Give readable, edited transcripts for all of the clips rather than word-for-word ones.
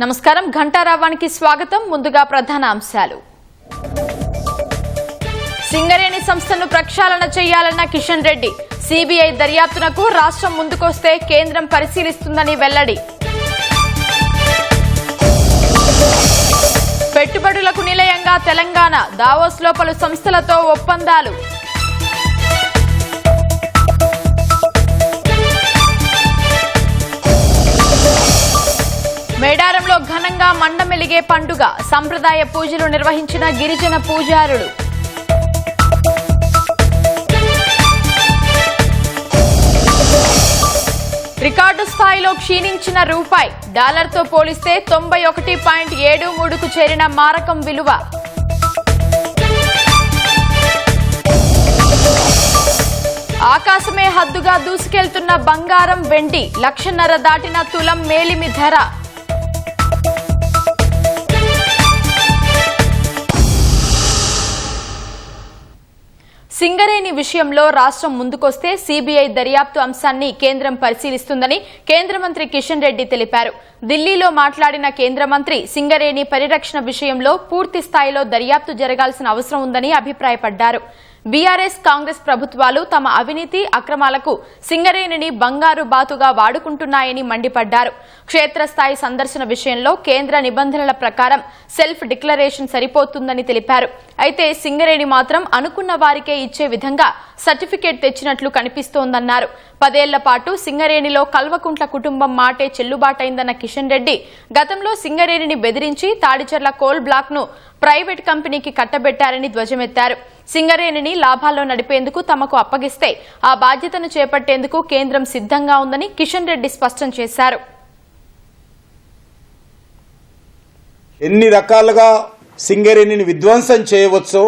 నమస్కారం ఘంటారావానికి స్వాగతం. ముందుగా ప్రధాన అంశాలు. సింగరేణి సంస్థను ప్రక్షాళన చేయాలన్న కిషన్ రెడ్డి. సిబిఐ దర్యాప్తునకు రాష్ట్రం ముందుకొస్తే కేంద్రం పరిశీలిస్తుందని వెల్లడి. పెట్టుబడులకు నిలయంగా తెలంగాణ. దావోస్లో పలు సంస్థలతో ఒప్పందాలు. మేడారంలో ఘనంగా మండమెలిగే పండుగ. సంప్రదాయ పూజలు నిర్వహించిన గిరిజన పూజారులు. రికార్డు స్థాయిలో క్షీణించిన రూపాయి. డాలర్తో పోలిస్తే 91.73కు చేరిన మారకం విలువ. ఆకాశమే హద్దుగా దూసుకెళ్తున్న బంగారం, వెండి. 1.5 లక్ష దాటిన తులం మేలిమి ధర. సింగరేణి విషయంలో రాష్ట్రం ముందుకొస్తే సిబిఐ దర్యాప్తు అంశాన్ని కేంద్రం పరిశీలిస్తుందని కేంద్ర మంత్రి కిషన్ రెడ్డి తెలిపారు. ఢిల్లీలో మాట్లాడిన కేంద్ర మంత్రి సింగరేణి పరిరక్షణ విషయంలో పూర్తి స్థాయిలో దర్యాప్తు జరగాల్సిన అవసరం ఉందని అభిప్రాయపడ్డారు. బీఆర్ఎస్ కాంగ్రెస్ ప్రభుత్వాలు తమ అవినీతి అక్రమాలకు సింగరేణిని బంగారు బాతుగా వాడుకుంటున్నాయని మండిపడ్డారు. క్షేత్రస్థాయి సందర్శన విషయంలో కేంద్ర నిబంధనల ప్రకారం సెల్ఫ్ డిక్లరేషన్ సరిపోతుందని తెలిపారు. అయితే సింగరేణి మాత్రం అనుకున్న వారికే ఇచ్చే విధంగా సర్టిఫికేట్ తెచ్చినట్లు కనిపిస్తోందన్నారు. 10 ఏళ్ల పాటు సింగరేణిలో కల్వకుంట్ల కుటుంబం మాటే చెల్లుబాటైందన్న కిషన్ రెడ్డి గతంలో సింగరేణిని బెదిరించి తాడిచర్ల కోల్ బ్లాక్ ను ప్రైవేట్ కంపెనీకి కట్టబెట్టారని ధ్వజమెత్తారు. సింగరేణిని లాభాల్లో నడిపేందుకు తమకు అప్పగిస్తే ఆ బాధ్యతను చేపట్టేందుకు కేంద్రం సిద్ధంగా ఉందని కిషన్ రెడ్డి స్పష్టం చేశారు. ఎన్ని రకాలుగా సింగరేణిని విధ్వంసం చేయవచ్చో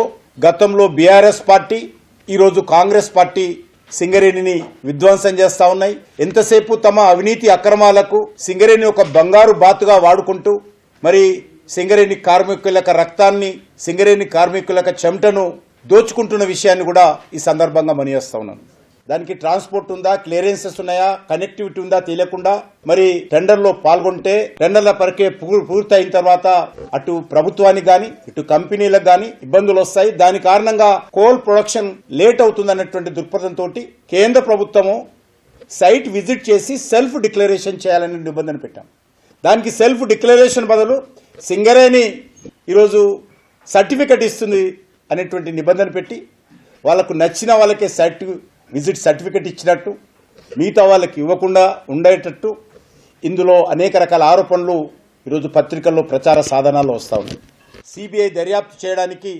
గతంలో బీఆర్ఎస్ పార్టీ, ఈరోజు కాంగ్రెస్ పార్టీ సింగరేణిని విధ్వంసం చేస్తా ఉన్నాయి. ఎంతసేపు తమ అవినీతి అక్రమాలకు సింగరేణి ఒక బంగారు బాతుగా వాడుకుంటూ మరి సింగరేణి కార్మికుల రక్తాన్ని, సింగరేణి కార్మికుల చెమటను దోచుకుంటున్న విషయాన్ని కూడా ఈ సందర్భంగా మనియేస్తా ఉన్నాను. దానికి ట్రాన్స్పోర్ట్ ఉందా, క్లియరెన్సెస్ ఉన్నాయా, కనెక్టివిటీ ఉందా తెలియకుండా మరి టెండర్లో పాల్గొంటే టెండర్ల ప్రక్రియ పూర్తయిన తర్వాత అటు ప్రభుత్వానికి గాని ఇటు కంపెనీలకు గాని ఇబ్బందులు వస్తాయి. దాని కారణంగా కోల్ ప్రొడక్షన్ లేట్ అవుతుందన్నటువంటి దృక్పథంతో కేంద్ర ప్రభుత్వము సైట్ విజిట్ చేసి సెల్ఫ్ డిక్లరేషన్ చేయాలని నిబంధన పెట్టాం. దానికి సెల్ఫ్ డిక్లరేషన్ బదులు సింగరేణి ఈరోజు సర్టిఫికెట్ ఇస్తుంది అనేటువంటి నిబంధన పెట్టి వాళ్లకు నచ్చిన వాళ్ళకే విజిట్ సర్టిఫికెట్ ఇచ్చినట్టు, మిగతా వాళ్ళకి ఇవ్వకుండా ఉండేటట్టు ఇందులో అనేక రకాల ఆరోపణలు ఈరోజు పత్రికల్లో ప్రచార సాధనాల్లో వస్తూ ఉన్నాయి. సిబిఐ దర్యాప్తు చేయడానికి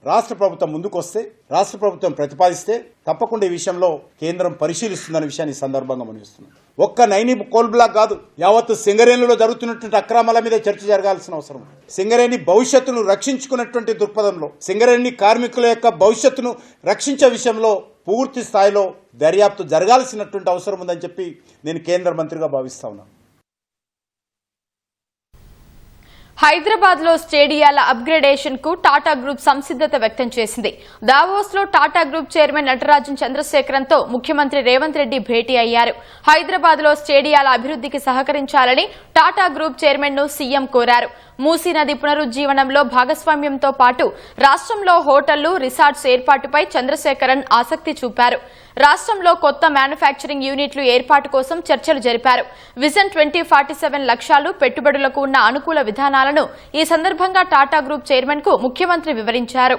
రాష్ట్ర ప్రభుత్వం ముందుకొస్తే, రాష్ట్ర ప్రభుత్వం ప్రతిపాదిస్తే తప్పకుండా ఈ విషయంలో కేంద్రం పరిశీలిస్తుందనే విషయాన్ని సందర్భంగా మనిస్తున్నాం. ఒక్క నైని కోల్ బ్లాక్ కాదు, యావత్తు సింగరేణిలో జరుగుతున్నటువంటి అక్రమాల మీద చర్చ జరగాల్సిన అవసరం. సింగరేణి భవిష్యత్తును రక్షించుకున్నటువంటి దృక్పథంలో, సింగరేణి కార్మికుల యొక్క భవిష్యత్తును రక్షించే విషయంలో పూర్తి స్థాయిలో దర్యాప్తు జరగాల్సినటువంటి అవసరం ఉందని చెప్పి నేను కేంద్ర మంత్రిగా భావిస్తా ఉన్నాను. హైదరాబాద్ లో స్టేడియాల అప్గ్రేడేషన్ కు టాటా గ్రూప్ సంసిద్దత వ్యక్తం చేసింది. దావోస్ లో టాటా గ్రూప్ చైర్మన్ నటరాజన్ చంద్రశేఖరన్ తో ముఖ్యమంత్రి రేవంత్ రెడ్డి భేటీ అయ్యారు. హైదరాబాద్ లో స్టేడియాల అభివృద్ధికి సహకరించాలని టాటా గ్రూప్ చైర్మన్ ను సీఎం కోరారు. మూసీ నది పునరుజ్జీవనంలో భాగస్వామ్యంతో పాటు రాష్ట్రంలో హోటళ్లు, రిసార్ట్స్ ఏర్పాటుపై చంద్రశేఖరన్ ఆసక్తి చూపారు. రాష్ట్రంలో కొత్త మ్యానుఫ్యాక్చరింగ్ యూనిట్లు ఏర్పాటు కోసం చర్చలు జరిపారు. విజన్ 2047 లక్ష్యాలు, పెట్టుబడులకు ఉన్న అనుకూల విధానాలను ఈ సందర్భంగా టాటా గ్రూప్ చైర్మన్ కు ముఖ్యమంత్రి వివరించారు.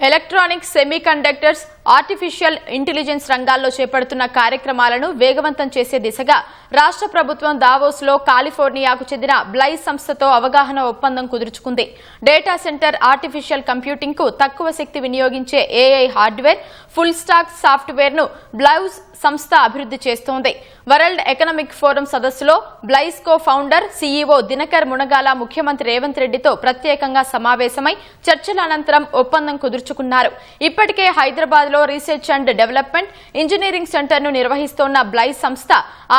ఎలక్ట్రానిక్స్, సెమీకండక్టర్స్, ఆర్టిఫిషియల్ ఇంటెలిజెన్స్ రంగాల్లో చేపడుతున్న కార్యక్రమాలను వేగవంతం చేసే దిశగా రాష్ట్ర ప్రభుత్వం దావోస్ లో కాలిఫోర్నియాకు చెందిన బ్లైజ్ సంస్థతో అవగాహన ఒప్పందం కుదుర్చుకుంది. డేటా సెంటర్, ఆర్టిఫిషియల్ కంప్యూటింగ్ కు తక్కువ శక్తి వినియోగించే AI hardware, full stock software ను బ్లైజ్ సంస్థ అభివృద్ధి చేస్తోంది. వరల్డ్ ఎకనామిక్ ఫోరం సదస్సులో బ్లైస్కో ఫౌండర్, సీఈఓ దినకర్ మునగాల ముఖ్యమంత్రి రేవంత్ రెడ్డితో ప్రత్యేకంగా సమావేశమై చర్చల అనంతరం ఒప్పందం కుదుర్చుకున్నారు. తీర్చుకున్నారు. ఇప్పటికే హైదరాబాద్ లో research and development engineering centre ను నిర్వహిస్తోన్న బ్లైస్ సంస్థ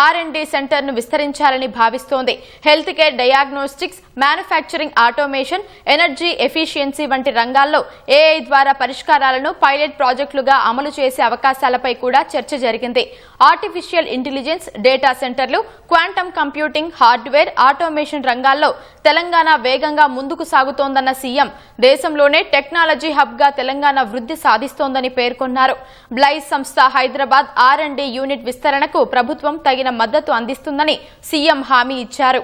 R&D సెంటర్ ను విస్తరించాలని భావిస్తోంది. Health care, diagnostics, manufacturing, automation, energy efficiency వంటి రంగాల్లో AI ద్వారా పరిష్కారాలను పైలట్ ప్రాజెక్టులుగా అమలు చేసే అవకాశాలపై కూడా చర్చ జరిగింది. ఆర్టిఫిషియల్ ఇంటెలిజెన్స్, డేటా సెంటర్లు, క్వాంటమ్ కంప్యూటింగ్, హార్డ్వేర్, ఆటోమేషన్ రంగాల్లో తెలంగాణ వేగంగా ముందుకు సాగుతోందన్న సీఎం దేశంలోనే టెక్నాలజీ హబ్ గా తెలంగాణ వృద్ధి సాధిస్తోందని పేర్కొన్నారు. బ్లైస్ సంస్థ హైదరాబాద్ R&D యూనిట్ విస్తరణకు ప్రభుత్వం తగిన మద్దతు అందిస్తుందని సీఎం హామీ ఇచ్చారు.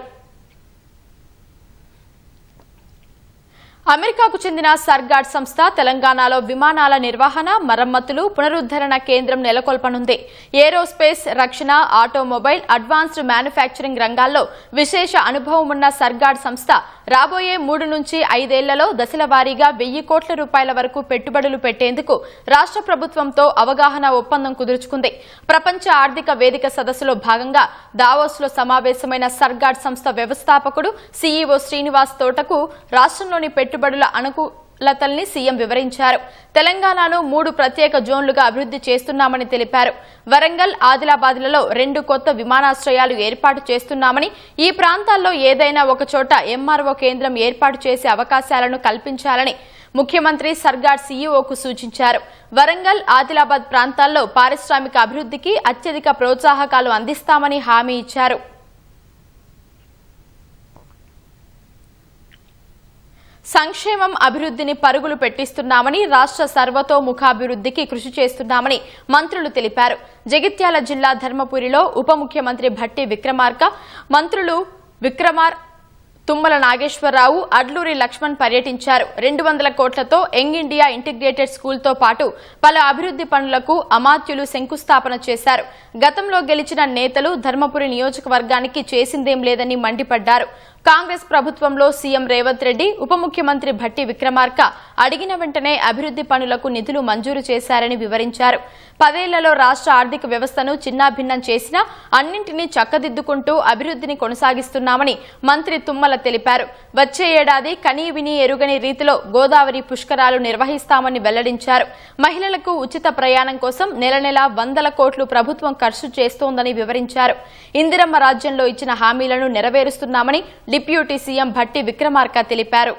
అమెరికాకు చెందిన సర్గాడ్ సంస్థ తెలంగాణలో విమానాల నిర్వహణ, మరమ్మతులు, పునరుద్ధరణ కేంద్రం నెలకొల్పనుంది. ఏరోస్పేస్, రక్షణ, ఆటోమొబైల్, అడ్వాన్స్డ్ మ్యానుఫ్యాక్చరింగ్ రంగాల్లో విశేష అనుభవం ఉన్న సర్గాడ్ సంస్థ రాబోయే 3 నుంచి 5 ఏళ్లలో దశల వారీగా 1000 కోట్ల రూపాయల వరకు పెట్టుబడులు పెట్టేందుకు రాష్ట్ర ప్రభుత్వంతో అవగాహన ఒప్పందం కుదుర్చుకుంది. ప్రపంచ ఆర్థిక వేదిక సదస్సులో భాగంగా దావోస్లో సమావేశమైన సర్గాడ్ సంస్థ వ్యవస్థాపకుడు CEO శ్రీనివాస్ తోటకు రాష్ట్రంలోని పెట్టుబడుల అనుకూలతల్ని సీఎం వివరించారు. తెలంగాణను 3 ప్రత్యేక జోన్లుగా అభివృద్ధి చేస్తున్నామని తెలిపారు. వరంగల్, ఆదిలాబాద్లలో 2 కొత్త విమానాశ్రయాలు ఏర్పాటు చేస్తున్నామని, ఈ ప్రాంతాల్లో ఏదైనా ఒక చోట MRO కేంద్రం ఏర్పాటు చేసే అవకాశాలను కల్పించాలని ముఖ్యమంత్రి సర్గాడ్ CEOకు సూచించారు. వరంగల్, ఆదిలాబాద్ ప్రాంతాల్లో పారిశ్రామిక అభివృద్ధికి అత్యధిక ప్రోత్సాహకాలు అందిస్తామని హామీ ఇచ్చారు. సంక్షేమం, అభివృద్ధిని పరుగులు పెట్టిస్తున్నామని, రాష్ట్ర సర్వతోముఖాభివృద్ధికి కృషి చేస్తున్నామని మంత్రులు తెలిపారు. జగిత్యాల జిల్లా ధర్మపురిలో ఉప ముఖ్యమంత్రి భట్టి విక్రమార్క, మంత్రులు విక్రమార్, తుమ్మల నాగేశ్వరరావు, అడ్లూరి లక్ష్మణ్ పర్యటించారు. 200 కోట్లతో యంగ్ ఇండియా ఇంటిగ్రేటెడ్ స్కూల్తో పాటు పలు అభివృద్ధి పనులకు అమాత్యులు శంకుస్థాపన చేశారు. గతంలో గెలిచిన నేతలు ధర్మపురి నియోజకవర్గానికి చేసిందేం లేదని మండిపడ్డారు. కాంగ్రెస్ ప్రభుత్వంలో సీఎం రేవంత్ రెడ్డి, ఉప ముఖ్యమంత్రి భట్టి విక్రమార్క అడిగిన వెంటనే అభివృద్ధి పనులకు నిధులు మంజూరు చేశారని వివరించారు. 10 ఏళ్లలో రాష్ట్ర ఆర్థిక వ్యవస్థను చిన్నాభిన్నం చేసినా అన్నింటినీ చక్కదిద్దుకుంటూ అభివృద్ధిని కొనసాగిస్తున్నామని మంత్రి తుమ్మల తెలిపారు. వచ్చే ఏడాది కనీ విని ఎరుగని రీతిలో గోదావరి పుష్కరాలు నిర్వహిస్తామని వెల్లడించారు. మహిళలకు ఉచిత ప్రయాణం కోసం నెల 100 కోట్లు ప్రభుత్వం ఖర్చు చేస్తోందని వివరించారు. ఇందిరమ్మ రాజ్యంలో ఇచ్చిన హామీలను నెరవేరుస్తున్నామని డిప్యూటీ సీఎం భట్టి విక్రమార్క తెలిపారు.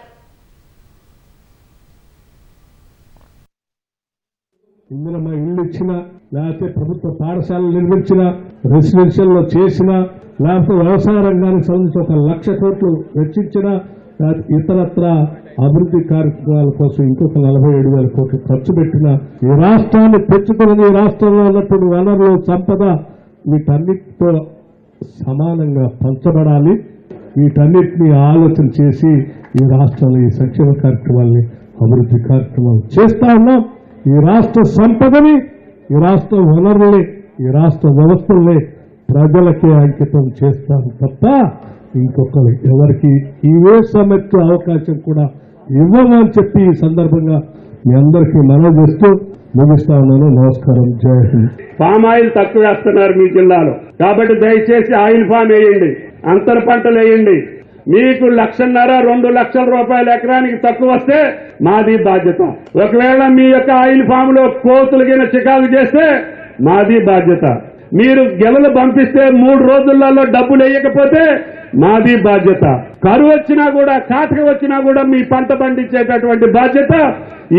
ఇందిరమ్మ ఇల్లు ఇచ్చిన, లేకపోతే ప్రభుత్వ పాఠశాలలు నిర్మించిన, రెసిడెన్షియల్ లో చేసిన, లేకపోతే వ్యవసాయ రంగానికి సంబంధించి 1 లక్ష కోట్లు వెచ్చించిన, ఇతరత్ర అభివృద్ధి కార్యక్రమాల కోసం ఇంకొక 47,000 కోట్లు ఖర్చు పెట్టిన, ఈ రాష్ట్రాన్ని తెచ్చుకున్నది, ఈ రాష్ట్రంలో ఉన్నటువంటి వనరులు, సంపద వీటన్నిటితో సమానంగా పంచబడాలి. వీటన్నిటినీ ఆలోచన చేసి ఈ రాష్ట్రంలో ఈ సంక్షేమ కార్యక్రమాల్ని, అభివృద్ధి కార్యక్రమాలు చేస్తా ఉన్నాం. ఈ రాష్ట్ర సంపదని, ఈ రాష్ట్ర వనరుల్ని, ఈ రాష్ట్ర వ్యవస్థల్ని ప్రజలకే అంకితం చేస్తాను తప్ప ఇంకొకరు ఎవరికి ఇవే సమస్య అవకాశం కూడా ఇవ్వమని చెప్పి ఈ సందర్భంగా మీ అందరికీ మనవి చేస్తూ ముగిస్తా ఉన్నాను. నమస్కారం. జై హింద్. పామ్ ఆయిల్ తక్కువ వేస్తున్నారు మీ జిల్లాలో, కాబట్టి దయచేసి ఆయిల్ ఫామ్ వేయండి, అంతర పంటలు వేయండి. మీకు 1,50,000 2 లక్షల రూపాయల ఎకరానికి తక్కువ వస్తే మాది బాధ్యత. ఒకవేళ మీ యొక్క ఆయిల్ ఫామ్ లో కోతులు గిన చికాకు చేస్తే మాది బాధ్యత. మీరు గెలలు పంపిస్తే 3 రోజులలో డబ్బులు వేయకపోతే మాది బాధ్యత. కరువు వచ్చినా కూడా, కాటక వచ్చినా కూడా మీ పంట పండించేటటువంటి బాధ్యత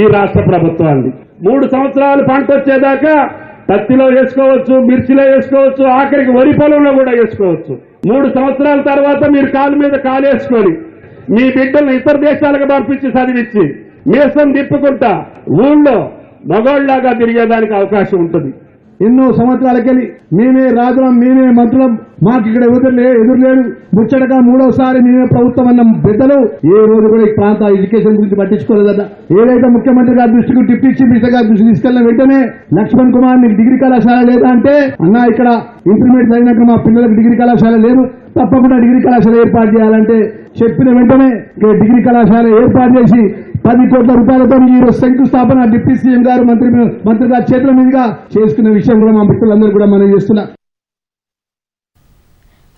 ఈ రాష్ట్ర ప్రభుత్వాన్ని. 3 సంవత్సరాలు పంట వచ్చేదాకా పత్తిలో వేసుకోవచ్చు, మిర్చిలో వేసుకోవచ్చు, ఆఖరికి వరి పొలంలో కూడా వేసుకోవచ్చు. 3 సంవత్సరాల తర్వాత మీరు కాలు మీద కాలేసుకొని మీ బిడ్డలను ఇతర దేశాలకు పంపించి చదివించి మీసం తిప్పుకుంటా ఊళ్ళో మగోళ్లాగా తిరిగేదానికి అవకాశం ఉంటుంది. ఎన్నో సంవత్సరాలకెళ్ళి మేమే రాజులం, మేమే మంత్రులం, మాకు ఇక్కడ ఎదురులేడు, ముచ్చటగా 3వసారి మేమే ప్రభుత్వం అన్న బిడ్డలు ఏ రోజు కూడా ఈ ప్రాంత ఎడ్యుకేషన్ గురించి పట్టించుకోలేదట. ఏదైతే ముఖ్యమంత్రి గారి దృష్టికి టిప్పించి మినిస్టర్ గారి దృష్టికి తీసుకెళ్లిన వెంటనే లక్ష్మణ్ కుమార్ నీకు డిగ్రీ కళాశాల లేదా అంటే, అన్నా ఇక్కడ ఇంటర్మీడియట్ చదివినట్టు మా పిల్లలకు డిగ్రీ కళాశాల లేదు, తప్పకుండా డిగ్రీ కళాశాల ఏర్పాటు చేయాలంటే చెప్పిన వెంటనే డిగ్రీ కళాశాల ఏర్పాటు చేసి 10 కోట్ల రూపాయలతో ఈరోజు శంకుస్థాపన డిప్యూటీ సీఎం గారు మంత్రి గారి చేతుల మీదుగా చేసుకున్న విషయం కూడా మా మిత్రులందరూ కూడా మనం చేస్తున్నా.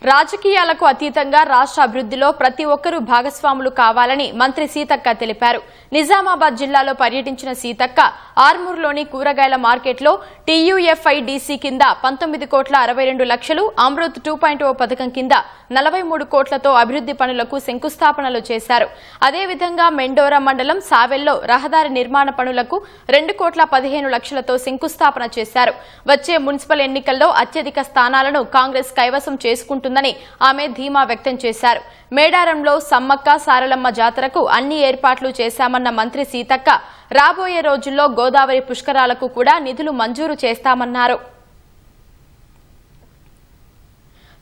రాజకీయాలకు అతీతంగా రాష్ట్ర అభివృద్ధిలో ప్రతి ఒక్కరూ భాగస్వాములు కావాలని మంత్రి సీతక్క తెలిపారు. నిజామాబాద్ జిల్లాలో పర్యటించిన సీతక్క ఆర్మూర్లోని కూరగాయల మార్కెట్లో TUFIDC కింద 19,62,00,000, అమృత్ 2.0 పథకం కింద 43 కోట్లతో అభివృద్ది పనులకు శంకుస్థాపనలు చేశారు. అదేవిధంగా మెండోరా మండలం సావెల్లో రహదారి నిర్మాణ పనులకు 2,15,00,000తో శంకుస్థాపన చేశారు. వచ్చే మున్సిపల్ ఎన్నికల్లో అత్యధిక స్థానాలను కాంగ్రెస్ కైవసం చేసుకుంటుందని ఆమె ధీమా వ్యక్తం చేశారు. మేడారంలో సమ్మక్క సారలమ్మ జాతరకు అన్ని ఏర్పాట్లు చేశామన్న మంత్రి సీతక్క రాబోయే రోజుల్లో గోదావరి పుష్కరాలకు కూడా నిధులు మంజూరు చేస్తామన్నారు.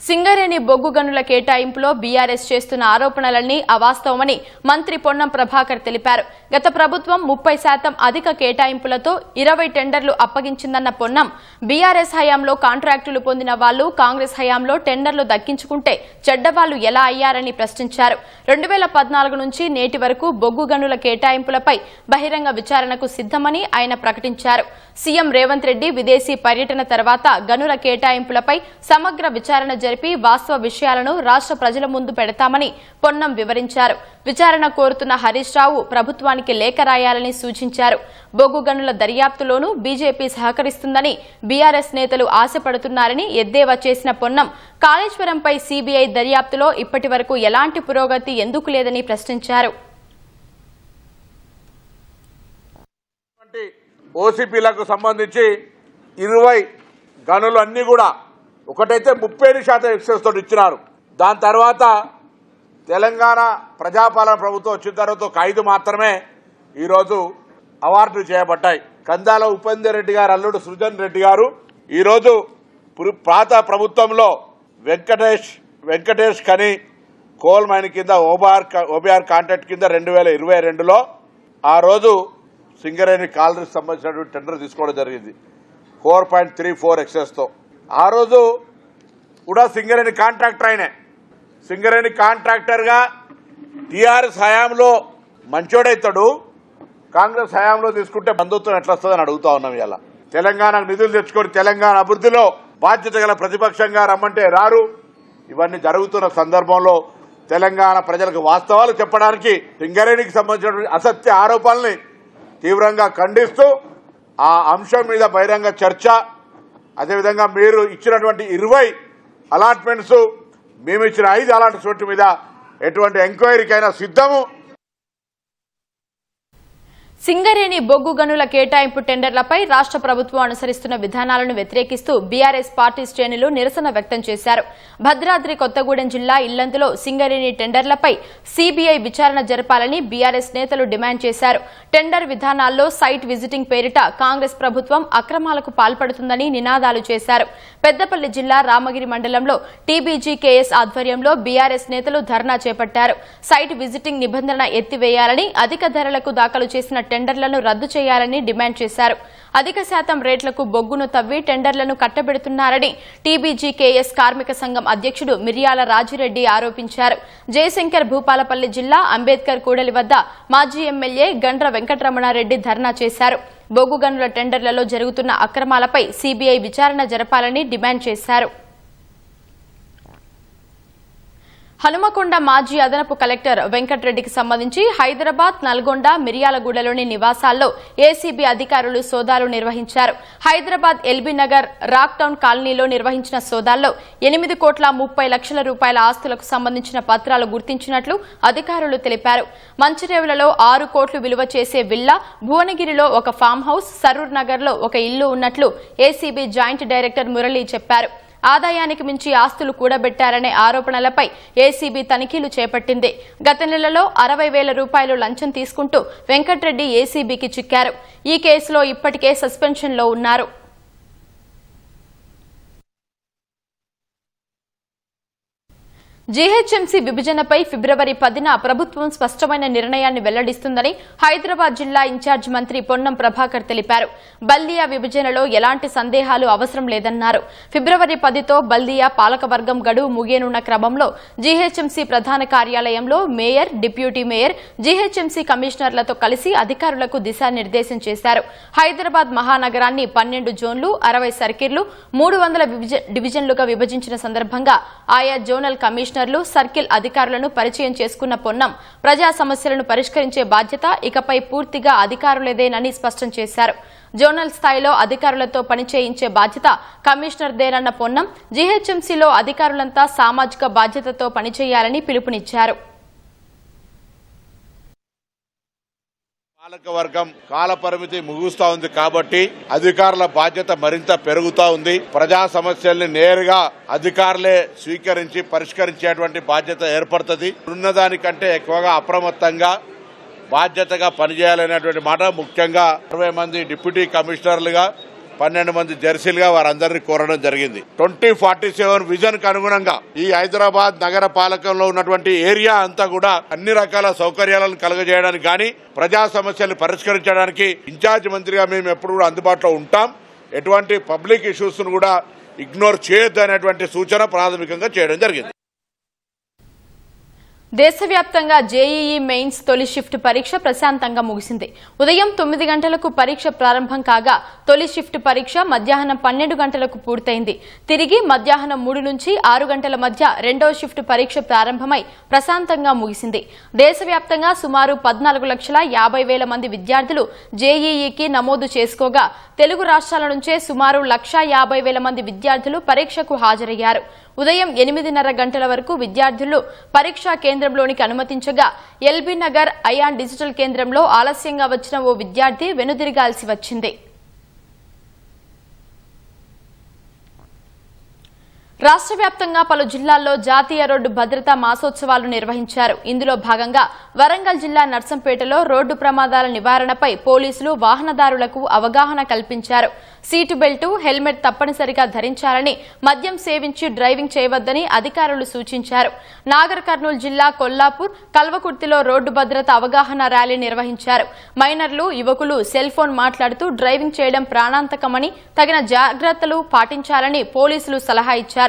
సింగరేణి బొగ్గు గనుల కేటాయింపులో బీఆర్ఎస్ చేస్తున్న ఆరోపణలన్నీ అవాస్తవమని మంత్రి పొన్నం ప్రభాకర్ తెలిపారు. గత ప్రభుత్వం 30% అధిక కేటాయింపులతో 20 టెండర్లు అప్పగించిందన్న పొన్నం బీఆర్ఎస్ హయాంలో కాంట్రాక్టులు పొందిన వాళ్లు కాంగ్రెస్ హయాంలో టెండర్లు దక్కించుకుంటే చెడ్డవాళ్లు ఎలా అయ్యారని ప్రశ్నించారు. 2014 నుంచి నేటి వరకు బొగ్గు గనుల కేటాయింపులపై బహిరంగ విచారణకు సిద్దమని ఆయన ప్రకటించారు. సీఎం రేవంత్ రెడ్డి విదేశీ పర్యటన తర్వాత గనుల కేటాయింపులపై సమగ్ర విచారణ జరిపి వాస్తవ విషయాలను రాష్ట్ర ప్రజల ముందు పెడతామని పొన్నం వివరించారు. విచారణ కోరుతున్న హరీష్ రావు ప్రభుత్వానికి లేఖ రాయాలని సూచించారు. బొగ్గు గనుల దర్యాప్తులోనూ బీజేపీ సహకరిస్తుందని బీఆర్ఎస్ నేతలు ఆశపడుతున్నారని ఎద్దేవా చేసిన పొన్నం కాళేశ్వరంపై సీబీఐ దర్యాప్తులో ఇప్పటి వరకు ఎలాంటి పురోగతి ఎందుకు లేదని ప్రశ్నించారు. ఓసీపీలకు సంబంధించి 20 గనులు అన్ని కూడా ఒకటైతే 35% ఎక్సెస్ తోటి ఇచ్చినారు. దాని తర్వాత తెలంగాణ ప్రజాపాలన ప్రభుత్వం వచ్చిన తర్వాత ఒక 5 మాత్రమే ఈరోజు అవార్డులు చేయబడ్డాయి. కందాల ఉపేందర్ రెడ్డి గారు అల్లుడు సృజన్ రెడ్డి గారు ఈరోజు పాత ప్రభుత్వంలో వెంకటేష్ కని కోల్ మైన్ కింద ఓబీఆర్ కాంట్రాక్ట్ కింద 2022లో ఆ రోజు సింగరేణి కాలనీకి సంబంధించినటువంటి టెండర్ తీసుకోవడం జరిగింది 4.34 ఎక్సెస్తో. ఆ రోజు కూడా సింగరేణి కాంట్రాక్టర్ ఆయనే. సింగరేణి కాంట్రాక్టర్గా టీఆర్ఎస్ హయాంలో మంచోడైతాడు, కాంగ్రెస్ హయాంలో తీసుకుంటే బంధుత్వం ఎట్లా వస్తుందని అడుగుతా ఉన్నాం. ఇలా తెలంగాణకు నిధులు తెచ్చుకొని తెలంగాణ అభివృద్ధిలో బాధ్యత గల ప్రతిపక్షంగా రమ్మంటే రారు. ఇవన్నీ జరుగుతున్న సందర్భంలో తెలంగాణ ప్రజలకు వాస్తవాలు చెప్పడానికి సింగరేణికి సంబంధించినటువంటి అసత్య ఆరోపణల్ని తీవ్రంగా ఖండిస్తూ ఆ అంశం మీద బహిరంగ చర్చ, అదేవిధంగా మీరు ఇచ్చినటువంటి 20 అలాట్మెంట్స్, మేము ఇచ్చిన 5 అలాట్మెంట్స్ మీద ఎటువంటి ఎంక్వైరీకైనా సిద్ధము. సింగరేణి బొగ్గు గనుల కేటాయింపు టెండర్లపై రాష్ట్ర ప్రభుత్వం అనుసరిస్తున్న విధానాలను వ్యతిరేకిస్తూ బీఆర్ఎస్ పార్టీ శ్రేణులు నిరసన వ్యక్తం చేశారు. భద్రాద్రి కొత్తగూడెం జిల్లా ఇల్లందులో సింగరేణి టెండర్లపై సీబీఐ విచారణ జరపాలని బీఆర్ఎస్ నేతలు డిమాండ్ చేశారు. టెండర్ విధానాల్లో సైట్ విజిటింగ్ పేరిట కాంగ్రెస్ ప్రభుత్వం అక్రమాలకు పాల్పడుతుందని నినాదాలు చేశారు. పెద్దపల్లి జిల్లా రామగిరి మండలంలో టీబీజీకేఎస్ ఆధ్వర్యంలో బీఆర్ఎస్ నేతలు ధర్నా చేపట్టారు. సైట్ విజిటింగ్ నిబంధన ఎత్తివేయాలని, అధిక ధరలకు దాఖలు చేసిన టెండర్లను రద్దు చేయాలని డిమాండ్ చేశారు. అధిక శాతం రేట్లకు బొగ్గును తవ్వి టెండర్లను కట్టబెడుతున్నారని టీబీజీకేఎస్ కార్మిక సంఘం అధ్యక్షుడు మిర్యాల రాజిరెడ్డి ఆరోపించారు. జయశంకర్ భూపాలపల్లి జిల్లా అంబేద్కర్ కూడలి వద్ద మాజీ ఎమ్మెల్యే గండ్ర వెంకటరమణారెడ్డి ధర్నా చేశారు. బొగ్గు గనుల టెండర్లలో జరుగుతున్న అక్రమాలపై సీబీఐ విచారణ జరపాలని డిమాండ్ చేశారు. హనుమకొండ మాజీ అదనపు కలెక్టర్ వెంకటరెడ్డికి సంబంధించి హైదరాబాద్, నల్గొండ, మిర్యాలగూడలోని నివాసాల్లో ఏసీబీ అధికారులు సోదాలు నిర్వహించారు. Hyderabad LB Nagar rock town కాలనీలో నిర్వహించిన సోదాల్లో 8,30,00,000 రూపాయల ఆస్తులకు సంబంధించిన పత్రాలు గుర్తించినట్లు అధికారులు తెలిపారు. మంచిరేవులలో 6 కోట్లు విలువ చేసే విల్లా, భువనగిరిలో ఒక ఫామ్ హౌస్, సరూర్ నగర్లో ఒక ఇల్లు ఉన్నట్లు ఏసీబీ జాయింట్ డైరెక్టర్ మురళి చెప్పారు. ఆదాయానికి మించి ఆస్తులు కూడబెట్టారనే ఆరోపణలపై ఏసీబీ తనిఖీలు చేపట్టింది. గత నెలలో 60,000 రూపాయలు లంచం తీసుకుంటూ వెంకటరెడ్డి ఏసీబీకి చిక్కారు. ఈ కేసులో ఇప్పటికే సస్పెన్షన్లో ఉన్నారు. జీహెచ్ఎంసీ విభజనపై ఫిబ్రవరి 10న ప్రభుత్వం స్పష్టమైన నిర్ణయాన్ని వెల్లడిస్తుందని హైదరాబాద్ జిల్లా ఇన్ఛార్జ్ మంత్రి పొన్నం ప్రభాకర్ తెలిపారు. బల్దియా విభజనలో ఎలాంటి సందేహాలు అవసరం లేదన్నారు. ఫిబ్రవరి 10తో బల్దియా పాలకవర్గం గడువు ముగియనున్న క్రమంలో జీహెచ్ఎంసీ ప్రధాన కార్యాలయంలో మేయర్, డిప్యూటీ మేయర్, జీహెచ్ఎంసీ కమిషనర్లతో కలిసి అధికారులకు దిశానిర్దేశం చేశారు. హైదరాబాద్ మహానగరాన్ని 12 జోన్లు, 60 సర్కిళ్లు, 300 డివిజన్లుగా విభజించిన సందర్భంగా ఆయా జోనల్ కమిషనర్లు, సర్కిల్ అధికారులను పరిచయం చేసుకున్న పొన్నం ప్రజా సమస్యలను పరిష్కరించే బాధ్యత ఇకపై పూర్తిగా అధికారులదేనని స్పష్టం చేశారు. జోనల్ స్థాయిలో అధికారులతో పనిచేయించే బాధ్యత కమిషనర్దేనన్న పొన్నం జీహెచ్ఎంసీలో అధికారులంతా సామాజిక బాధ్యతతో పనిచేయాలని పిలుపునిచ్చారు. పాలకవర్గం కాల పరిమితి ముగుస్తా ఉంది కాబట్టి అధికారుల బాధ్యత మరింత పెరుగుతా ఉంది. ప్రజా సమస్యల్ని నేరుగా అధికారులే స్వీకరించి పరిష్కరించేటువంటి బాధ్యత ఏర్పడుతుంది. ఉన్నదానికంటే ఎక్కువగా అప్రమత్తంగా బాధ్యతగా పనిచేయాలనేటువంటి మాట ముఖ్యంగా 60 మంది డిప్యూటీ కమిషనర్లుగా 12 మంది జెర్సీలుగా వారందరినీ కోరడం జరిగింది. 2047 విజన్ కు అనుగుణంగా ఈ హైదరాబాద్ నగర పాలకంలో ఉన్నటువంటి ఏరియా అంతా కూడా అన్ని రకాల సౌకర్యాలను కలుగజేయడానికి కానీ ప్రజా సమస్యలు పరిష్కరించడానికి ఇన్ఛార్జ్ మంత్రిగా మేము ఎప్పుడు కూడా అందుబాటులో ఉంటాం. ఎటువంటి పబ్లిక్ ఇష్యూస్ ను కూడా ఇగ్నోర్ చేయొద్దు అనేటువంటి సూచన ప్రాథమికంగా చేయడం జరిగింది. దేశవ్యాప్తంగా జేఈఈ మెయిన్స్ తొలి షిఫ్ట్ పరీక్ష ప్రశాంతంగా ముగిసింది. ఉదయం 9 గంటలకు పరీక్ష ప్రారంభం కాగా తొలి షిఫ్ట్ పరీక్ష మధ్యాహ్నం 12 గంటలకు పూర్తయింది. తిరిగి మధ్యాహ్నం 3 నుంచి 6 గంటల మధ్య రెండో షిఫ్ట్ పరీక్ష ప్రారంభమై ప్రశాంతంగా ముగిసింది. దేశవ్యాప్తంగా సుమారు 14,50,000 మంది విద్యార్థులు జేఈఈకి నమోదు చేసుకోగా తెలుగు రాష్ట్రాల నుంచే సుమారు 1,50,000 మంది విద్యార్థులు పరీక్షకు హాజరయ్యారు. ఉదయం 8:30 గంటల వరకు విద్యార్థులు పరీక్షా కేంద్రంలోనికి అనుమతించగా ఎల్బీ నగర్ అయాన్ డిజిటల్ కేంద్రంలో ఆలస్యంగా వచ్చిన ఓ విద్యార్థి వెనుదిరగాల్సి వచ్చింది. రాష్ట్ర వ్యాప్తంగా పలు జిల్లాల్లో జాతీయ రోడ్డు భద్రతా మాసోత్సవాలు నిర్వహించారు. ఇందులో భాగంగా వరంగల్ జిల్లా నర్సంపేటలో రోడ్డు ప్రమాదాల నివారణపై పోలీసులు వాహనదారులకు అవగాహన కల్పించారు. సీటు బెల్టు, హెల్మెట్ తప్పనిసరిగా ధరించాలని, మద్యం సేవించి డ్రైవింగ్ చేయవద్దని అధికారులు సూచించారు. నాగర్ కర్నూలు జిల్లా కొల్లాపూర్, కల్వకుర్తిలో రోడ్డు భద్రత అవగాహన ర్యాలీ నిర్వహించారు. మైనర్లు, యువకులు సెల్ ఫోన్ మాట్లాడుతూ డ్రైవింగ్ చేయడం ప్రాణాంతకమని, తగిన జాగ్రత్తలు పాటించాలని పోలీసులు సలహా ఇచ్చారు.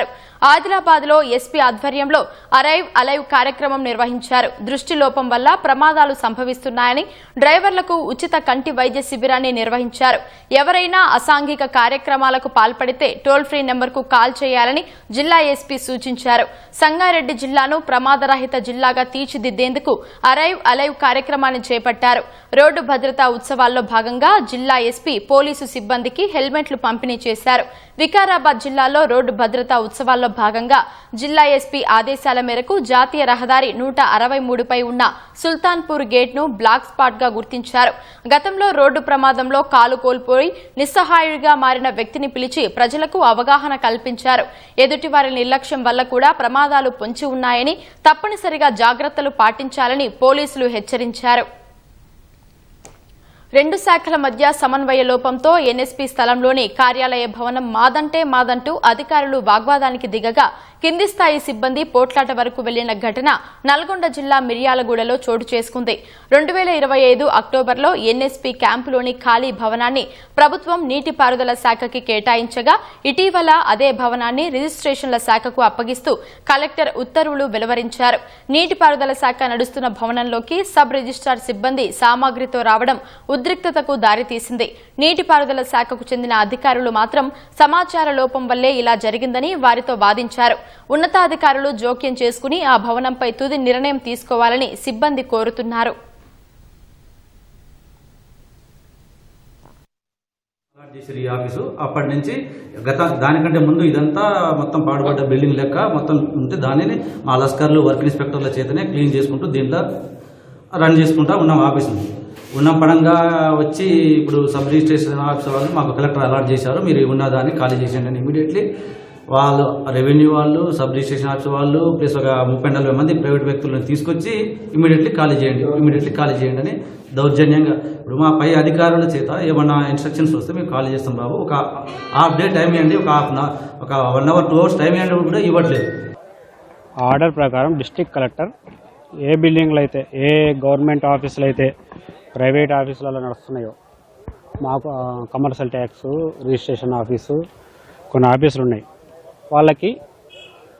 ఆదిలాబాద్ లో ఎస్పీ ఆధ్వర్యంలో అరైవ్ అలైవ్ కార్యక్రమం నిర్వహించారు. దృష్టి లోపం వల్ల ప్రమాదాలు సంభవిస్తున్నాయని డ్రైవర్లకు ఉచిత కంటి వైద్య శిబిరాన్ని నిర్వహించారు. ఎవరైనా అసాంఘిక కార్యక్రమాలకు పాల్పడితే టోల్ ఫ్రీ నెంబర్కు కాల్ చేయాలని జిల్లా ఎస్పీ సూచించారు. సంగారెడ్డి జిల్లాను ప్రమాదరహిత జిల్లాగా తీర్చిదిద్దేందుకు అరైవ్ అలైవ్ కార్యక్రమాన్ని చేపట్టారు. రోడ్డు భద్రతా ఉత్సవాల్లో భాగంగా జిల్లా ఎస్పీ పోలీసు సిబ్బందికి హెల్మెట్లు పంపిణీ చేశారు. వికారాబాద్ జిల్లాలో రోడ్డు భద్రతా ఉత్సవాల్లో భాగంగా జిల్లా ఎస్పీ ఆదేశాల మేరకు జాతీయ రహదారి 163పై ఉన్న సుల్తాన్పూర్ గేట్ ను బ్లాక్ స్పాట్ గా గుర్తించారు. గతంలో రోడ్డు ప్రమాదంలో కాలు కోల్పోయి నిస్సహాయుడిగా మారిన వ్యక్తిని పిలిచి ప్రజలకు అవగాహన కల్పించారు. ఎదుటివారి నిర్లక్ష్యం వల్ల కూడా ప్రమాదాలు పొంచి ఉన్నాయని, తప్పనిసరిగా జాగ్రత్తలు పాటించాలని పోలీసులు హెచ్చరించారు. రెండు శాఖల మధ్య సమన్వయ లోపంతో ఎన్ఎస్పీ స్థలంలోని కార్యాలయ భవనం మాదంటే మాదంటూ అధికారులు వాగ్వాదానికి దిగగా కింది స్థాయి సిబ్బంది పోట్లాట వరకు వెళ్లిన ఘటన నల్గొండ జిల్లా మిర్యాలగూడలో చోటు చేసుకుంది. 2025 అక్టోబర్లో ఎన్ఎస్పీ క్యాంపులోని ఖాళీ భవనాన్ని ప్రభుత్వం నీటిపారుదల శాఖకి కేటాయించగా ఇటీవల అదే భవనాన్ని రిజిస్ట్రేషన్ల శాఖకు అప్పగిస్తూ కలెక్టర్ ఉత్తర్వులు వెలువరించారు. నీటిపారుదల శాఖ నడుస్తున్న భవనంలోకి సబ్ రిజిస్ట్రార్ సిబ్బంది సామాగ్రితో రావడం ఉద్రిక్తతకు దారితీసింది. నీటిపారుదల శాఖకు చెందిన అధికారులు మాత్రం సమాచార లోపం వల్లే ఇలా జరిగిందని వారితో వాదించారు. ఉన్నతాధికారులు జోక్యం చేసుకుని ఆ భవనంపై తుది నిర్ణయం తీసుకోవాలని సిబ్బంది కోరుతున్నారు. ఆఫీసు అప్పటి నుంచి దానికంటే ముందు ఇదంతా మొత్తం పాడుపడ్డ బిల్డింగ్ లెక్క మొత్తం ఉంటే దానిని మా లస్కర్లు, వర్క్ ఇన్స్పెక్టర్ల చేతనే క్లీన్ చేసుకుంటూ దీంట్లో రన్ చేసుకుంటా ఉన్నాం. ఆఫీసు ఉన్న పడంగా వచ్చి ఇప్పుడు సబ్ రిజిస్ట్రేషన్ ఆఫీస్ వాళ్ళు మాకు కలెక్టర్ అలాట్ చేశారు, మీరు ఉన్నదాన్ని ఖాళీ చేసేయండి అని. ఇమీడియట్లీ వాళ్ళు రెవెన్యూ వాళ్ళు, సబ్ రిజిస్ట్రేషన్ ఆఫీస్ వాళ్ళు ప్లస్ ఒక 30-40 మంది ప్రైవేట్ వ్యక్తులను తీసుకొచ్చి ఇమీడియట్లీ ఖాళీ చేయండి అని దౌర్జన్యంగా ఇప్పుడు మా పై అధికారుల చేత ఏమన్నా ఇన్స్ట్రక్షన్స్ వస్తే మేము ఖాళీ చేస్తాం బాబు, ఒక హాఫ్ డే టైం ఇవ్వండి, ఒక 1 అవర్ 2 అవర్స్ టైం ఇవ్వండి కూడా ఇవ్వట్లేదు. ఆర్డర్ ప్రకారం డిస్ట్రిక్ట్ కలెక్టర్ ఏ బిల్డింగ్లు అయితే, ఏ గవర్నమెంట్ ఆఫీసులు అయితే ప్రైవేట్ ఆఫీసులలో నడుస్తున్నాయో, మాకు కమర్షియల్ ట్యాక్స్, రిజిస్ట్రేషన్ ఆఫీసు, కొన్ని ఆఫీసులు ఉన్నాయి, వాళ్ళకి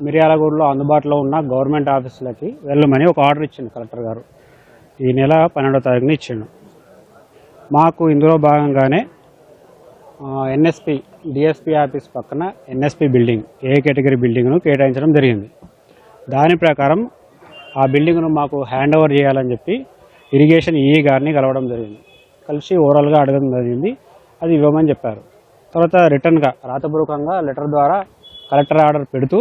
మిర్యాలగూడలో అందుబాటులో ఉన్న గవర్నమెంట్ ఆఫీసులకి వెళ్ళమని ఒక ఆర్డర్ ఇచ్చింది కలెక్టర్ గారు. ఈ నెల 12వ తారీఖున ఇచ్చిండు. మాకు ఇందులో భాగంగానే ఎన్ఎస్పి డిఎస్పి ఆఫీస్ పక్కన ఎన్ఎస్పి బిల్డింగ్, ఏ కేటగిరీ బిల్డింగ్ను కేటాయించడం జరిగింది. దాని ప్రకారం ఆ బిల్డింగ్ను మాకు హ్యాండ్ ఓవర్ చేయాలని చెప్పి ఇరిగేషన్ ఈఈ గారిని కలవడం జరిగింది. కలిసి ఓవరాల్గా అడగడం జరిగింది. అది ఇవ్వమని చెప్పారు. తర్వాత రిటర్న్గా రాతపూర్వకంగా లెటర్ ద్వారా కలెక్టర్ ఆర్డర్ పెడుతూ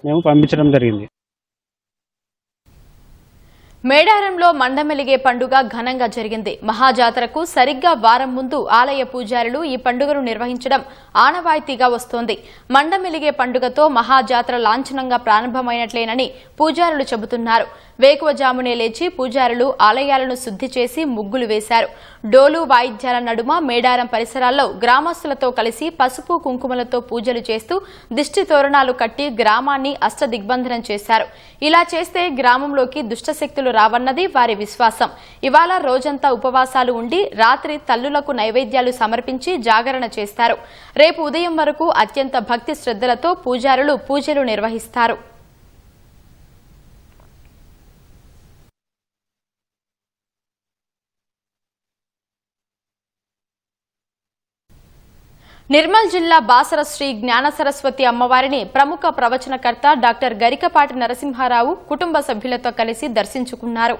మేము పంపించడం జరిగింది. మేడారంలో మండమెలిగే పండుగ ఘనంగా జరిగింది. మహాజాతరకు సరిగ్గా వారం ముందు ఆలయ పూజారులు ఈ పండుగను నిర్వహించడం ఆనవాయితీగా వస్తోంది. మండమెలిగే పండుగతో మహాజాతర లాంఛనంగా ప్రారంభమైనట్లేనని పూజారులు చెబుతున్నారు. వేకువజామునే లేచి పూజారులు ఆలయాలను శుద్ధి చేసి ముగ్గులు వేశారు. డోలు వాయిద్యాల నడుమ మేడారం పరిసరాల్లో గ్రామస్తులతో కలిసి పసుపు కుంకుమలతో పూజలు చేస్తూ దిష్టి తోరణాలు కట్టి గ్రామాన్ని అష్టదిగ్బంధనం చేశారు. ఇలా చేస్తే గ్రామంలోకి దుష్టశక్తులు రావన్నది వారి విశ్వాసం. ఇవాళ రోజంతా ఉపవాసాలు ఉండి రాత్రి తల్లులకు నైవేద్యాలు సమర్పించి జాగరణ చేస్తారు. రేపు ఉదయం వరకు అత్యంత భక్తి శ్రద్ధలతో పూజారులు పూజలు నిర్వహిస్తారు. నిర్మల్ జిల్లా బాసర శ్రీ జ్ఞాన సరస్వతి అమ్మవారిని ప్రముఖ ప్రవచనకర్త డాక్టర్ గరికపాటి నరసింహారావు కుటుంబ సభ్యులతో కలిసి దర్శించుకున్నారు.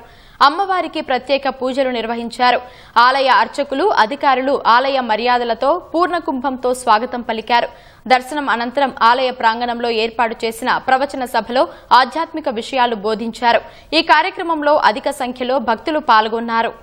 అమ్మవారికి ప్రత్యేక పూజలు నిర్వహించారు. ఆలయ అర్చకులు, అధికారులు ఆలయ మర్యాదలతో పూర్ణకుంభంతో స్వాగతం పలికారు. దర్శనం అనంతరం ఆలయ ప్రాంగణంలో ఏర్పాటు చేసిన ప్రవచన సభలో ఆధ్యాత్మిక విషయాలు బోధించారు. ఈ కార్యక్రమంలో అధిక సంఖ్యలో భక్తులు పాల్గొన్నారు.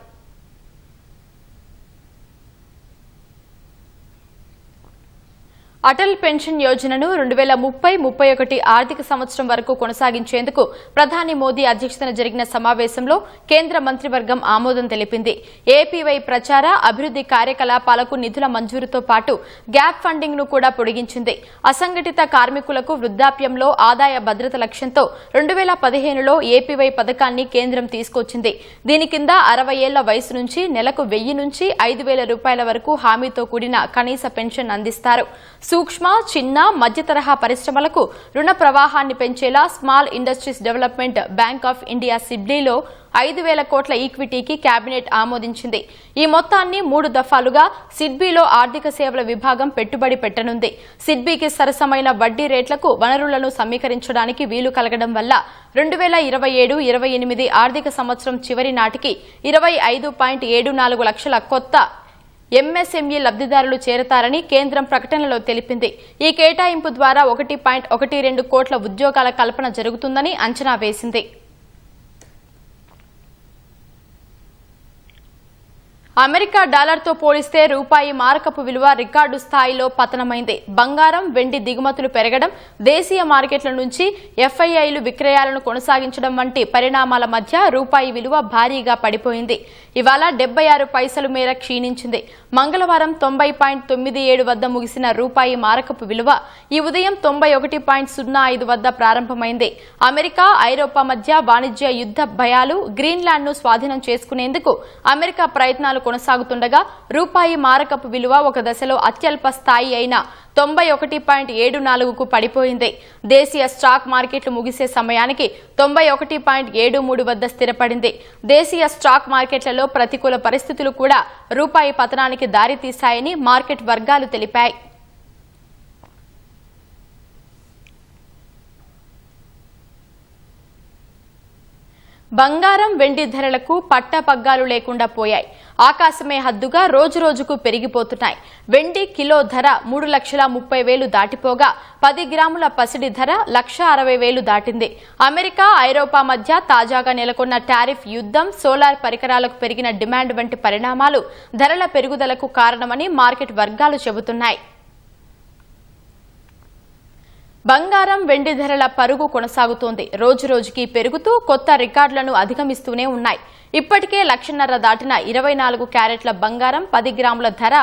అటల్ పెన్షన్ యోజనను 2030-31 ఆర్థిక సంవత్సరం వరకు కొనసాగించేందుకు ప్రధాని మోదీ అధ్యక్షతన జరిగిన సమావేశంలో కేంద్ర మంత్రివర్గం ఆమోదం తెలిపింది. ఏపీవై ప్రచార అభివృద్ది కార్యకలాపాలకు నిధుల మంజూరుతో పాటు గ్యాప్ ఫండింగ్ ను కూడా పొడిగించింది. అసంఘటిత కార్మికులకు వృద్ధాప్యంలో ఆదాయ భద్రత లక్ష్యంతో 2015లో ఏపీవై పథకాన్ని కేంద్రం తీసుకొచ్చింది. దీని కింద 60 ఏళ్ల వయసు నుంచి నెలకు 1000 నుంచి 5000 రూపాయల వరకు హామీతో కూడిన కనీస పెన్షన్ అందిస్తారు. సూక్ష్మ, చిన్న, మధ్య తరహా పరిశ్రమలకు రుణ ప్రవాహాన్ని పెంచేలా small industries development bank of India సిడ్నీలో 5,000 కోట్ల ఈక్విటీకి కేబినెట్ ఆమోదించింది. ఈ మొత్తాన్ని 3 దఫాలుగా సిడ్బీలో ఆర్థిక సేవల విభాగం పెట్టుబడి పెట్టనుంది. సిడ్బీకి సరసమైన వడ్డీ రేట్లకు వనరులను సమీకరించడానికి వీలు కలగడం వల్ల 2027-28 ఆర్థిక సంవత్సరం చివరి నాటికి 25.74 లక్షల కొత్త ఎంఎస్ఎంఈ లబ్దిదారులు చేరతారని కేంద్రం ప్రకటనలో తెలిపింది. ఈ కేటాయింపు ద్వారా 1.12 కోట్ల ఉద్యోగాల కల్పన జరుగుతుందని అంచనా వేసింది. అమెరికా డాలర్తో పోలిస్తే రూపాయి మారకపు విలువ రికార్డు స్థాయిలో పతనమైంది. బంగారం, వెండి దిగుమతులు పెరగడం, దేశీయ మార్కెట్ల నుంచి ఎఫ్ఐఐలు విక్రయాలను కొనసాగించడం వంటి పరిణామాల మధ్య రూపాయి విలువ భారీగా పడిపోయింది. ఇవాళ 76 పైసలు మేర క్షీణించింది. మంగళవారం 90.97 వద్ద ముగిసిన రూపాయి మారకపు విలువ ఈ ఉదయం 91.05 వద్ద ప్రారంభమైంది. అమెరికా, ఐరోపా మధ్య వాణిజ్య యుద్ధ భయాలు, గ్రీన్లాండ్ను స్వాధీనం చేసుకునేందుకు అమెరికా ప్రయత్నాలు కొనసాగుతుండగా రూపాయి మారకపు విలువ ఒక దశలో అత్యల్ప స్థాయి అయిన 91.74కు పడిపోయింది. దేశీయ స్టాక్ మార్కెట్లు ముగిసే సమయానికి 91.73 వద్ద స్థిరపడింది. దేశీయ స్టాక్ మార్కెట్లలో ప్రతికూల పరిస్థితులు కూడా రూపాయి పతనానికి దారితీశాయని మార్కెట్ వర్గాలు తెలిపాయి. బంగారం, వెండి ధరలకు పట్టపగ్గాలు లేకుండా పోయాయి. ఆకాశమే హద్దుగా రోజురోజుకు పెరిగిపోతున్నాయి. వెండి కిలో ధర 3,30,000 దాటిపోగా 10 గ్రాముల పసిడి ధర 1,60,000 దాటింది. అమెరికా, ఐరోపా మధ్య తాజాగా నెలకొన్న టారిఫ్ యుద్ధం, సోలార్ పరికరాలకు పెరిగిన డిమాండ్ వంటి పరిణామాలు ధరల పెరుగుదలకు కారణమని మార్కెట్ వర్గాలు చెబుతున్నాయి. బంగారం, వెండి ధరల పరుగు కొనసాగుతోంది. రోజురోజుకి పెరుగుతూ కొత్త రికార్డులను అధిగమిస్తూనే ఉన్నాయి. ఇప్పటికే 1,50,000 దాటిన 24 క్యారెట్ల బంగారం 10 గ్రాముల ధర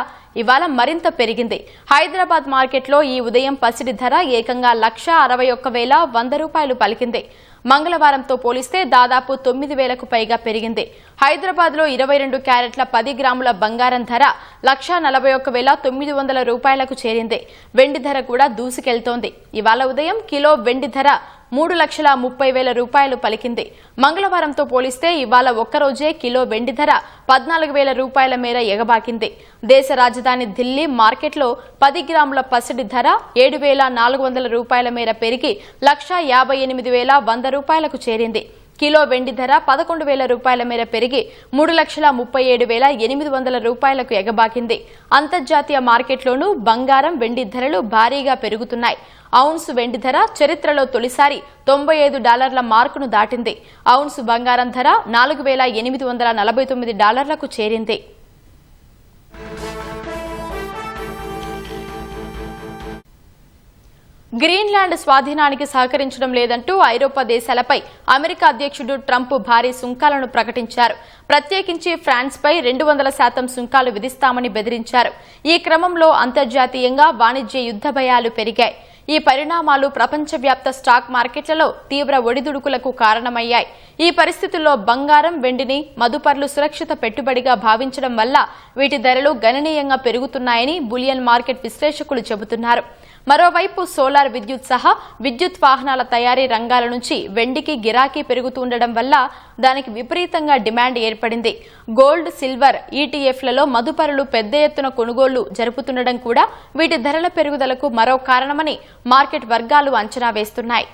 ఇవాళ మరింత పెరిగింది. హైదరాబాద్ మార్కెట్లో ఈ ఉదయం పసిడి ధర ఏకంగా 1,61,100 రూపాయలు పలికింది. మంగళవారంతో పోలిస్తే దాదాపు 9,000కు పైగా పెరిగింది. హైదరాబాద్లో 22 క్యారెట్ల 10 గ్రాముల బంగారం ధర 1,41,900 రూపాయలకు చేరింది. వెండి ధర కూడా దూసుకెళ్తోంది. ఇవాళ ఉదయం కిలో వెండి ధర 3,30,000 రూపాయలు పలికింది. మంగళవారంతో పోలిస్తే ఇవాళ ఒక్కరోజే కిలో వెండి ధర 14,000 రూపాయల మేర ఎగబాకింది. దేశ రాజధాని ఢిల్లీ మార్కెట్లో 10 గ్రాముల పసిడి ధర 7,400 రూపాయల మేర పెరిగి 1,58,100 రూపాయలకు చేరింది. కిలో వెండి ధర 11,000 రూపాయల మేర పెరిగి 3,37,800 రూపాయలకు ఎగబాకింది. అంతర్జాతీయ మార్కెట్లోనూ బంగారం, వెండి ధరలు భారీగా పెరుగుతున్నాయి. ఔన్సు వెండి ధర చరిత్రలో తొలిసారి $95 మార్కును దాటింది. ఔన్సు బంగారం ధర $4,849కు చేరింది. గ్రీన్లాండ్ స్వాధీనానికి సహకరించడం లేదంటూ ఐరోపా దేశాలపై అమెరికా అధ్యక్షుడు ట్రంప్ భారీ సుంకాలను ప్రకటించారు. ప్రత్యేకించి ఫ్రాన్స్పై 200% సుంకాలు విధిస్తామని బెదిరించారు. ఈ క్రమంలో అంతర్జాతీయంగా వాణిజ్య యుద్ధ భయాలు పెరిగాయి. ఈ పరిణామాలు ప్రపంచవ్యాప్త స్టాక్ మార్కెట్లలో తీవ్ర ఒడిదుడుకులకు కారణమయ్యాయి. ఈ పరిస్థితుల్లో బంగారం, వెండిని మదుపర్లు సురక్షిత పెట్టుబడిగా భావించడం వల్ల వీటి ధరలు గణనీయంగా పెరుగుతున్నాయని బులియన్ మార్కెట్ విశ్లేషకులు చెబుతున్నారు. మరోవైపు సోలార్ విద్యుత్ సహా విద్యుత్ వాహనాల తయారీ రంగాల నుంచి వెండికి గిరాకీ పెరుగుతుండడం వల్ల దానికి విపరీతంగా డిమాండ్ ఏర్పడింది. గోల్డ్, సిల్వర్ ఈటీఎఫ్లలో మదుపరులు పెద్ద ఎత్తున కొనుగోళ్లు జరుపుతుండడం కూడా వీటి ధరల పెరుగుదలకు మరో కారణమని మార్కెట్ వర్గాలు అంచనా వేస్తున్నాయి.